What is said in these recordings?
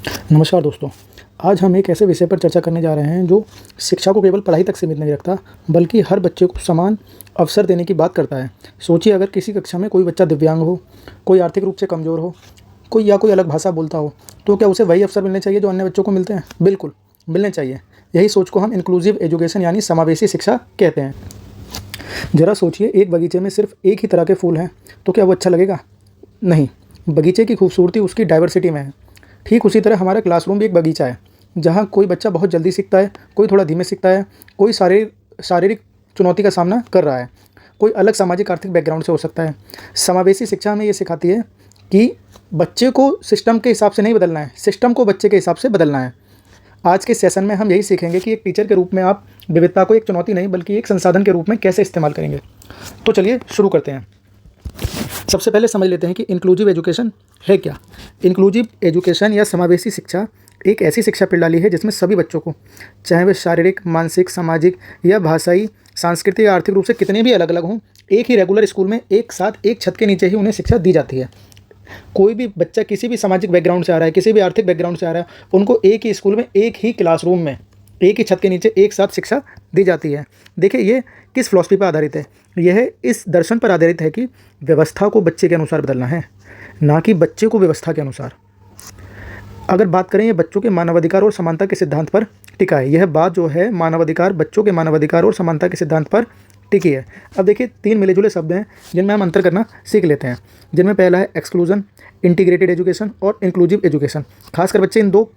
नमस्कार दोस्तों, आज हम एक ऐसे विषय पर चर्चा करने जा रहे हैं जो शिक्षा को केवल पढ़ाई तक सीमित नहीं रखता, बल्कि हर बच्चे को समान अवसर देने की बात करता है। सोचिए, अगर किसी कक्षा में कोई बच्चा दिव्यांग हो, कोई आर्थिक रूप से कमज़ोर हो, कोई अलग भाषा बोलता हो, तो क्या उसे वही अवसर मिलने चाहिए जो अन्य बच्चों को मिलते हैं? बिल्कुल, मिलने चाहिए। यही सोच को हम इंक्लूसिव एजुकेशन यानी समावेशी शिक्षा कहते हैं। ज़रा सोचिए, एक बगीचे में सिर्फ एक ही तरह के फूल हैं, तो क्या वो अच्छा लगेगा? नहीं, बगीचे की खूबसूरती उसकी डाइवर्सिटी में है। ठीक उसी तरह हमारा क्लासरूम भी एक बगीचा है, जहाँ कोई बच्चा बहुत जल्दी सीखता है, कोई थोड़ा धीमे सीखता है, कोई शारीरिक चुनौती का सामना कर रहा है, कोई अलग सामाजिक आर्थिक बैकग्राउंड से हो सकता है। समावेशी शिक्षा हमें ये सिखाती है कि बच्चे को सिस्टम के हिसाब से नहीं बदलना है, सिस्टम को बच्चे के हिसाब से बदलना है। आज के सेशन में हम यही सीखेंगे कि एक टीचर के रूप में आप विविधता को एक चुनौती नहीं बल्कि एक संसाधन के रूप में कैसे इस्तेमाल करेंगे। तो चलिए शुरू करते हैं। सबसे पहले समझ लेते हैं कि इंक्लूसिव एजुकेशन है क्या। इंक्लूसिव एजुकेशन या समावेशी शिक्षा एक ऐसी शिक्षा प्रणाली है जिसमें सभी बच्चों को, चाहे वे शारीरिक, मानसिक, सामाजिक या भाषाई, सांस्कृतिक या आर्थिक रूप से कितने भी अलग अलग हों, एक ही रेगुलर स्कूल में एक साथ एक छत के नीचे ही उन्हें शिक्षा दी जाती है। कोई भी बच्चा किसी भी सामाजिक बैकग्राउंड से आ रहा है, किसी भी आर्थिक बैकग्राउंड से आ रहा है, उनको एक ही स्कूल में, एक ही क्लासरूम में, एक ही छत के नीचे एक साथ शिक्षा दी जाती है। देखिए, ये किस फिलॉसफी पर आधारित है? यह इस दर्शन पर आधारित है कि व्यवस्था को बच्चे के अनुसार बदलना है, ना कि बच्चे को व्यवस्था के अनुसार। अगर बात करें, ये बच्चों के मानवाधिकार और समानता के सिद्धांत पर टिका है। यह बात जो है, मानवाधिकार, बच्चों के मानवाधिकार और समानता के सिद्धांत पर टिकी है। अब देखिए, 3 मिले जुले शब्द हैं जिनमें हम अंतर करना सीख लेते हैं, जिनमें पहला है एक्सक्लूजन, इंटीग्रेटेड एजुकेशन और इंक्लूसिव एजुकेशन। खासकर बच्चे इन 2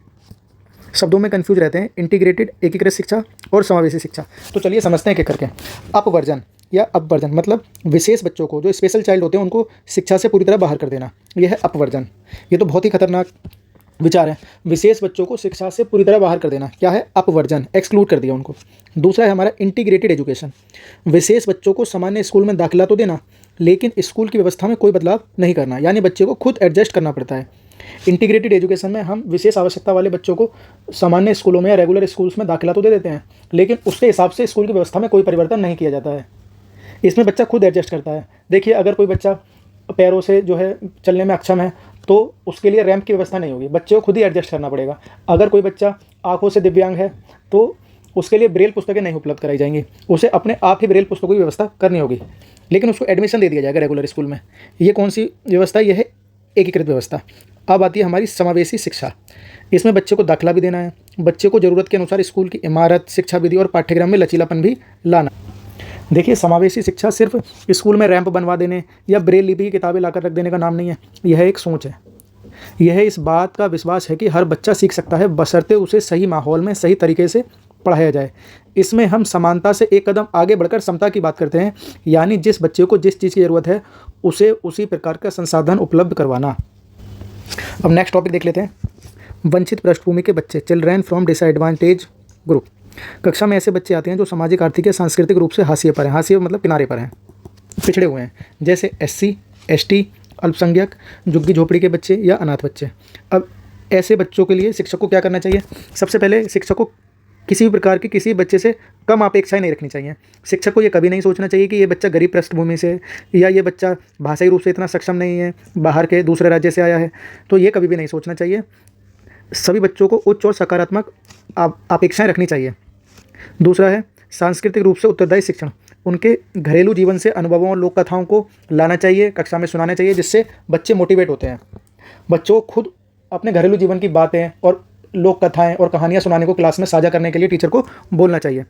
शब्दों में कंफ्यूज रहते हैं, इंटीग्रेटेड एकीकृत शिक्षा और समावेशी शिक्षा। तो चलिए समझते हैं एक करके। अपवर्जन या अपवर्जन मतलब विशेष बच्चों को, जो स्पेशल चाइल्ड होते हैं, उनको शिक्षा से पूरी तरह बाहर कर देना, यह है अपवर्जन। ये तो बहुत ही खतरनाक विचार है। विशेष बच्चों को शिक्षा से पूरी तरह बाहर कर देना क्या है? अपवर्जन, एक्सक्लूड कर दिया उनको। दूसरा है हमारा इंटीग्रेटेड एजुकेशन। विशेष बच्चों को सामान्य स्कूल में दाखिला तो देना, लेकिन स्कूल की व्यवस्था में कोई बदलाव नहीं करना, यानी बच्चे को खुद एडजस्ट करना पड़ता है। इंटीग्रेटेड एजुकेशन में हम विशेष आवश्यकता वाले बच्चों को सामान्य स्कूलों में या रेगुलर स्कूल्स में दाखिला तो दे देते हैं, लेकिन उसके हिसाब से स्कूल की व्यवस्था में कोई परिवर्तन नहीं किया जाता है। इसमें बच्चा खुद एडजस्ट करता है। देखिए, अगर कोई बच्चा पैरों से जो है चलने में अक्षम है, तो उसके लिए रैंप की व्यवस्था नहीं होगी, बच्चे को खुद ही एडजस्ट करना पड़ेगा। अगर कोई बच्चा आंखों से दिव्यांग है, तो उसके लिए ब्रेल पुस्तकें नहीं उपलब्ध कराई जाएंगी, उसे अपने आप ही ब्रेल पुस्तकों की व्यवस्था करनी होगी, लेकिन उसको एडमिशन दे दिया जाएगा रेगुलर स्कूल में। ये कौन सी व्यवस्था? यह है एकीकृत व्यवस्था। अब आती है हमारी समावेशी शिक्षा। इसमें बच्चे को दाखिला भी देना है, बच्चे को ज़रूरत के अनुसार स्कूल की इमारत, शिक्षा विधि और पाठ्यक्रम में लचीलापन भी लाना। देखिए, समावेशी शिक्षा सिर्फ स्कूल में रैंप बनवा देने या ब्रेल लिपि की किताबें लाकर रख देने का नाम नहीं है। यह एक सोच है। यह इस बात का विश्वास है कि हर बच्चा सीख सकता है, बशर्ते उसे सही माहौल में सही तरीके से पढ़ाया जाए। इसमें हम समानता से एक कदम आगे बढ़कर समता की बात करते हैं, यानी जिस बच्चे को जिस चीज़ की ज़रूरत है उसे उसी प्रकार का संसाधन उपलब्ध करवाना। अब नेक्स्ट टॉपिक देख लेते हैं, वंचित पृष्ठभूमि के बच्चे, चिल्ड्रन फ्रॉम डिसएडवांटेज ग्रुप। कक्षा में ऐसे बच्चे आते हैं जो सामाजिक, आर्थिक या सांस्कृतिक रूप से हाशिए पर हैं। हाशिए मतलब किनारे पर हैं, पिछड़े हुए हैं, जैसे SC, ST, अल्पसंख्यक, झुग्गी झोपड़ी के बच्चे या अनाथ बच्चे। अब ऐसे बच्चों के लिए शिक्षक को क्या करना चाहिए? सबसे पहले शिक्षक को किसी भी प्रकार की किसी बच्चे से कम अपेक्षाएं नहीं रखनी चाहिए। शिक्षक को ये कभी नहीं सोचना चाहिए कि ये बच्चा गरीब पृष्ठभूमि से, या ये बच्चा भाषाई रूप से इतना सक्षम नहीं है, बाहर के दूसरे राज्य से आया है, तो ये कभी भी नहीं सोचना चाहिए। सभी बच्चों को उच्च और सकारात्मक अपेक्षाएं रखनी चाहिए। दूसरा है सांस्कृतिक रूप से उत्तरदायी शिक्षण। उनके घरेलू जीवन से अनुभवों और लोक कथाओं को लाना चाहिए, कक्षा में सुनाना चाहिए, जिससे बच्चे मोटिवेट होते हैं। बच्चों को खुद अपने घरेलू जीवन की बातें और लोक कथाएं और कहानियां सुनाने को क्लास में साझा करने के लिए टीचर को बोलना चाहिए।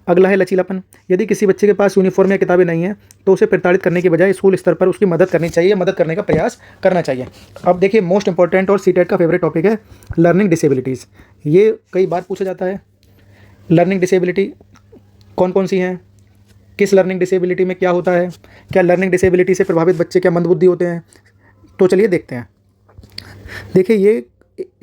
अगला है लचीलापन। यदि किसी बच्चे के पास यूनिफॉर्म या किताबें नहीं हैं, तो उसे प्रताड़ित करने की बजाय स्कूल स्तर पर उसकी मदद करनी चाहिए, मदद करने का प्रयास करना चाहिए। अब देखिए, मोस्ट इंपॉर्टेंट और सीटेट का फेवरेट टॉपिक है लर्निंग डिसेबिलिटीज़। ये कई बार पूछा जाता है, लर्निंग डिसेबिलिटी कौन कौन सी हैं, किस लर्निंग डिसेबिलिटी में क्या होता है, क्या लर्निंग डिसेबिलिटी से प्रभावित बच्चे क्या मंदबुद्धि होते हैं? तो चलिए देखते हैं। देखिए, ये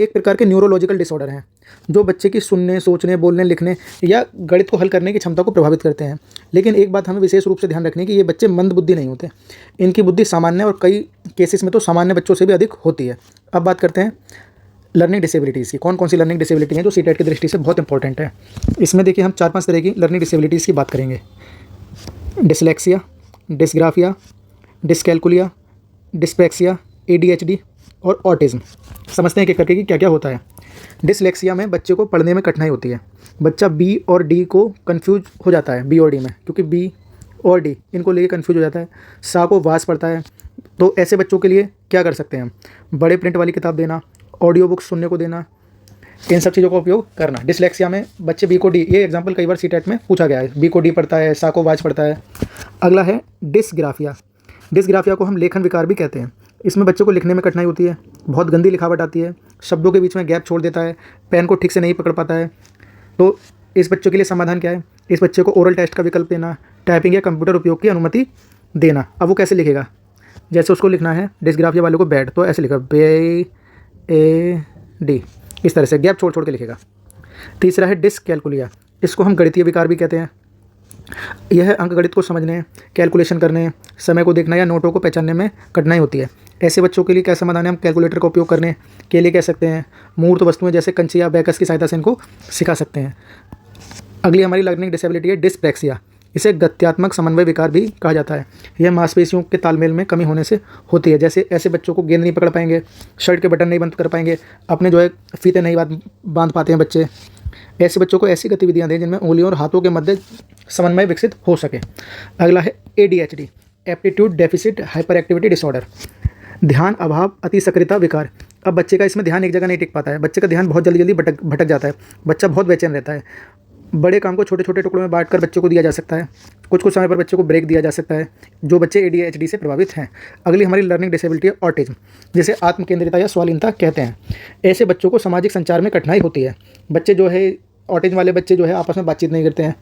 एक प्रकार के न्यूरोलॉजिकल डिसऑर्डर हैं जो बच्चे की सुनने, सोचने, बोलने, लिखने या गणित को हल करने की क्षमता को प्रभावित करते हैं। लेकिन एक बात हमें विशेष रूप से ध्यान रखनी है कि ये बच्चे मंदबुद्धि नहीं होते, इनकी बुद्धि सामान्य और कई केसेस में तो सामान्य बच्चों से भी अधिक होती है। अब बात करते हैं लर्निंग डिसेबिलिटीज़ की। कौन कौन सी लर्निंग डिसेबिलिटी हैं जो सीटेट की दृष्टि से बहुत इंपॉर्टेंट है? इसमें देखिए, हम 4-5 तरह की लर्निंग डिसेबिलिटीज़ की बात करेंगे। डिसलेक्सिया, डिस्ग्राफिया, डिसकैलकुलिया, डिस्पेक्सिया, ADHD और ऑटिज्म। समझते हैं कि करके कि क्या क्या होता है। डिसलेक्सिया में बच्चे को पढ़ने में कठिनाई होती है। बच्चा बी और डी को कन्फ्यूज हो जाता है, बी और डी में, क्योंकि बी और डी इनको लेके कन्फ्यूज हो जाता है। सा को वास पड़ता है। तो ऐसे बच्चों के लिए क्या कर सकते हैं हम? बड़े प्रिंट वाली किताब देना, ऑडियो बुक सुनने को देना, इन सब चीज़ों का उपयोग करना। डिसलेक्सिया में बच्चे बी को डी, ये एग्जांपल कई बार सीटेट में पूछा गया है, बी को डी पढ़ता है, सा को वाच पढ़ता है। अगला है डिसग्राफिया। डिसग्राफिया को हम लेखन विकार भी कहते हैं। इसमें बच्चों को लिखने में कठिनाई होती है, बहुत गंदी लिखावट आती है, शब्दों के बीच में गैप छोड़ देता है, पेन को ठीक से नहीं पकड़ पाता है। तो इस बच्चों के लिए समाधान क्या है? इस बच्चे को ओरल टेस्ट का विकल्प देना, टाइपिंग या कंप्यूटर उपयोग की अनुमति देना। अब वो कैसे लिखेगा? जैसे उसको लिखना है डिसग्राफिया वाले को बेड, तो ऐसे लिखा बे ए डी, इस तरह से गैप छोड़ छोड़ के लिखेगा। तीसरा है डिसकैलकुलिया। इसको हम गणितीय विकार भी कहते हैं। यह अंकगणित को समझने, कैलकुलेशन करने, समय को देखना या नोटों को पहचानने में कठिनाई होती है। ऐसे बच्चों के लिए क्या समाधान है? हम कैलकुलेटर का उपयोग करने के लिए कह सकते हैं। मूर्त वस्तुएं जैसे कंची या बैकस की सहायता से इनको सिखा सकते हैं। अगली हमारी लर्निंग डिसेबिलिटी है डिस्प्रैक्सिया। इसे गत्यात्मक समन्वय विकार भी कहा जाता है। यह मांसपेशियों के तालमेल में कमी होने से होती है। जैसे ऐसे बच्चों को गेंद नहीं पकड़ पाएंगे, शर्ट के बटन नहीं बंद कर पाएंगे, अपने जो है फीते नहीं बांध पाते हैं बच्चे। ऐसे बच्चों को ऐसी गतिविधियां दें जिनमें उंगलियों और हाथों के मध्य समन्वय विकसित हो सके। अगला है ADHD, aptitude deficit hyper activity disorder, ध्यान अभाव अति सक्रियता विकार। अब बच्चे का इसमें ध्यान एक जगह नहीं टिक पाता है, बच्चे का ध्यान बहुत जल्दी जल्दी भटक जाता है, बच्चा बहुत बेचैन रहता है। बड़े काम को छोटे छोटे टुकड़ों में बांटकर बच्चे को दिया जा सकता है। कुछ कुछ समय पर बच्चे को ब्रेक दिया जा सकता है, जो बच्चे ADHD से प्रभावित हैं। अगली हमारी लर्निंग डिसेबिलिटी है ऑटिज्म, जिसे आत्मकेंद्रिता या स्वाधीनता कहते हैं। ऐसे बच्चों को सामाजिक संचार में कठिनाई होती है। बच्चे जो है ऑटिज्म वाले बच्चे जो है आपस में बातचीत नहीं करते हैं,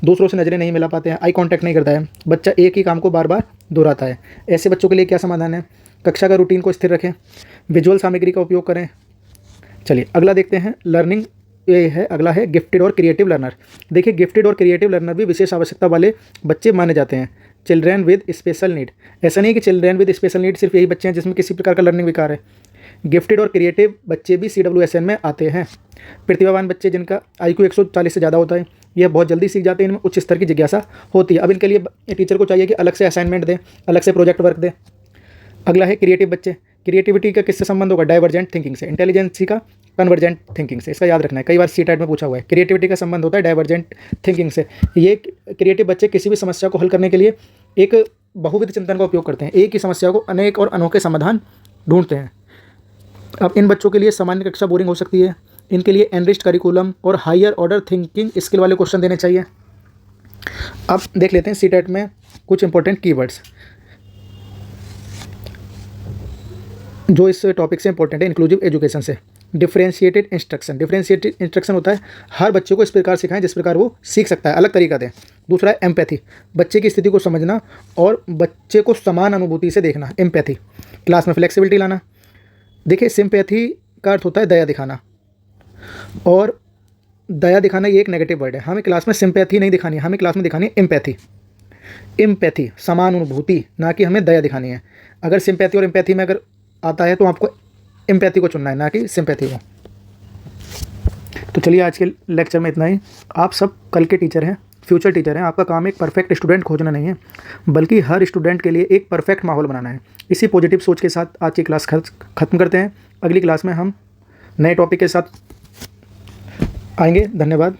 दूसरों से नज़रें नहीं मिला पाते हैं, आई कांटेक्ट नहीं करता है, बच्चा एक ही काम को बार बार दोहराता है। ऐसे बच्चों के लिए क्या समाधान है? कक्षा का रूटीन को स्थिर रखें, विजुअल सामग्री का उपयोग करें। चलिए अगला देखते हैं लर्निंग। ये है अगला है गिफ्टेड और क्रिएटिव लर्नर। देखिए गिफ्टेड और क्रिएटिव लर्नर भी विशेष आवश्यकता वाले बच्चे माने जाते हैं। चिल्ड्रेन विद स्पेशल नीड, ऐसा नहीं कि चिल्ड्रेन विद स्पेशल नीड सिर्फ यही बच्चे हैं जिसमें किसी प्रकार का लर्निंग विकार है। गिफ्टेड और क्रिएटिव बच्चे भी CWSN में आते हैं। प्रतिभावान बच्चे जिनका IQ 140 से ज़्यादा होता है, यह बहुत जल्दी सीख जाते हैं, इनमें उच्च स्तर की जिज्ञासा होती है। अब इनके लिए टीचर को चाहिए कि अलग से असाइनमेंट दें, अलग से प्रोजेक्ट वर्क दें। अगला है क्रिएटिव बच्चे। क्रिएटिविटी का किससे संबंध होगा? डाइवर्जेंट थिंकिंग से। इंटेलिजेंसी का कन्वर्जेंट थिंकिंग से। इसका याद रखना है, कई बार सीटेट में पूछा हुआ है। क्रिएटिविटी का संबंध होता है डाइवर्जेंट थिंकिंग से। ये क्रिएटिव बच्चे किसी भी समस्या को हल करने के लिए एक बहुविध चिंतन का उपयोग करते हैं, एक ही समस्या को अनेक और अनोखे समाधान ढूंढते हैं। अब इन बच्चों के लिए सामान्य कक्षा बोरिंग हो सकती है, इनके लिए एनरिच्ड करिकुलम और हायर ऑर्डर थिंकिंग स्किल वाले क्वेश्चन देने चाहिए। अब देख लेते हैं सीटेट में कुछ इंपॉर्टेंट कीवर्ड्स जो इस टॉपिक से इंपॉर्टेंट है, इंक्लूसिव एजुकेशन से। Differentiated instruction. डिफरेंशिएटेड इंस्ट्रक्शन होता है हर बच्चे को इस प्रकार सिखाएं जिस प्रकार वो सीख सकता है, अलग तरीका दें। दूसरा है एम्पैथी, बच्चे की स्थिति को समझना और बच्चे को समान अनुभूति से देखना, एम्पैथी। क्लास में फ्लेक्सिबिलिटी लाना। देखिए सिंपैथी का अर्थ होता है दया दिखाना, और दया दिखाना ये एक नेगेटिव वर्ड है। हमें क्लास में सिंपैथी नहीं दिखानी है, हमें क्लास में दिखानी है एम्पैथी। एम्पैथी समान अनुभूति, ना कि हमें दया दिखानी है। अगर सिंपैथी और एम्पैथी में अगर आता है तो आपको एम्पैथी को चुनना है, ना कि सिंपैथी को। तो चलिए आज के लेक्चर में इतना ही। आप सब कल के टीचर हैं, फ्यूचर टीचर हैं। आपका काम एक परफेक्ट स्टूडेंट खोजना नहीं है, बल्कि हर स्टूडेंट के लिए एक परफेक्ट माहौल बनाना है। इसी पॉजिटिव सोच के साथ आज की क्लास खत्म करते हैं। अगली क्लास में हम नए टॉपिक के साथ आएंगे। धन्यवाद।